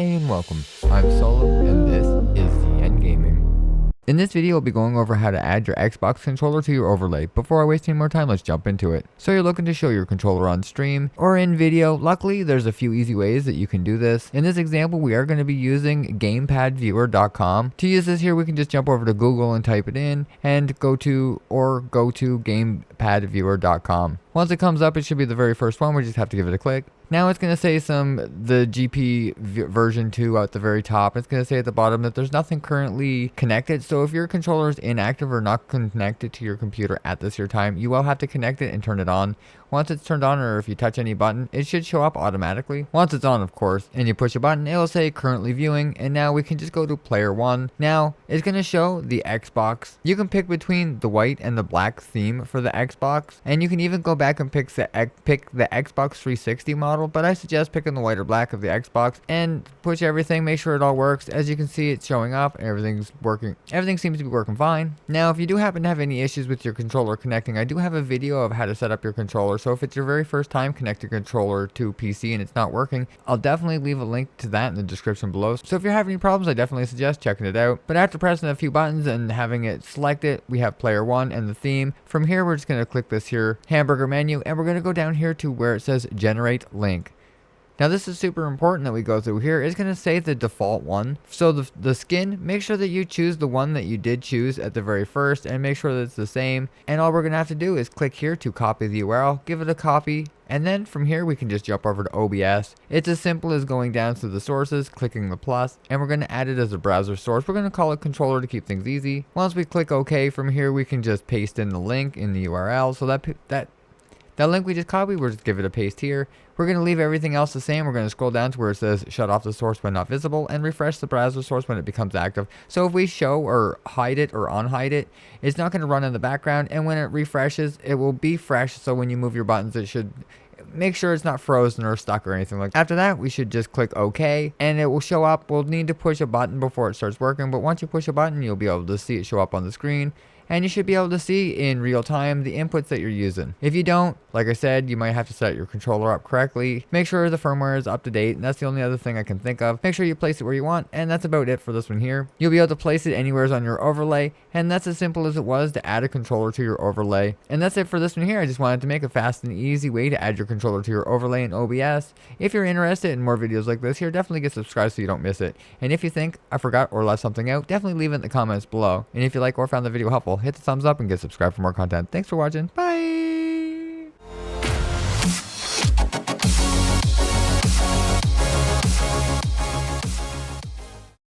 And welcome, I'm Solo, and this is CN Gaming. In this video, we'll be going over how to add your Xbox controller to your overlay. Before I waste any more time, let's jump into it. So you're looking to show your controller on stream or in video. Luckily, there's a few easy ways that you can do this. In this example, we are going to be using gamepadviewer.com. To use this here, we can just jump over to Google and type it in and go to gamepadviewer.com. Once it comes up, it should be the very first one. We just have to give it a click. Now it's going to say the GP version 2 at the very top. It's going to say at the bottom that there's nothing currently connected. So if your controller is inactive or not connected to your computer at this here time, you will have to connect it and turn it on. Once it's turned on, or if you touch any button, it should show up automatically. Once it's on, of course, and you push a button, it'll say currently viewing, and now we can just go to player 1. Now it's going to show the Xbox. You can pick between the white and the black theme for the Xbox, and you can even go back and pick the Xbox 360 model, but I suggest picking the white or black of the Xbox and push everything, make sure it all works. As you can see, it's showing up, everything's working. Everything seems to be working fine. Now, if you do happen to have any issues with your controller connecting, I do have a video of how to set up your controller. So if it's your very first time connecting your controller to PC and it's not working, I'll definitely leave a link to that in the description below. So if you're having any problems, I definitely suggest checking it out. But after pressing a few buttons and having it selected, we have player 1 and the theme. From here, we're just going to click this here hamburger menu, and we're going to go down here to where it says generate link. Now this is super important that we go through here. It's going to say the default one. So the skin, make sure that you choose the one that you did choose at the very first and make sure that it's the same. And all we're going to have to do is click here to copy the URL, give it a copy. And then from here, we can just jump over to OBS. It's as simple as going down to the sources, clicking the plus, and we're going to add it as a browser source. We're going to call it controller to keep things easy. Once we click OK, from here, we can just paste in the link in the URL. So that link we just copied, we'll just give it a paste here. We're going to leave everything else the same. We're going to scroll down to where it says shut off the source when not visible and refresh the browser source when it becomes active. So if we show or hide it or unhide it, it's not going to run in the background. And when it refreshes, it will be fresh. So when you move your buttons, it should make sure it's not frozen or stuck or anything like that. After that, we should just click OK and it will show up. We'll need to push a button before it starts working. But once you push a button, you'll be able to see it show up on the screen. And you should be able to see in real time the inputs that you're using. If you don't, like I said, you might have to set your controller up correctly. Make sure the firmware is up to date. And that's the only other thing I can think of. Make sure you place it where you want. And that's about it for this one here. You'll be able to place it anywhere on your overlay. And that's as simple as it was to add a controller to your overlay. And that's it for this one here. I just wanted to make a fast and easy way to add your controller to your overlay in OBS. If you're interested in more videos like this here, definitely get subscribed so you don't miss it. And if you think I forgot or left something out, definitely leave it in the comments below. And if you like or found the video helpful, hit the thumbs up and get subscribed for more content. Thanks for watching. Bye.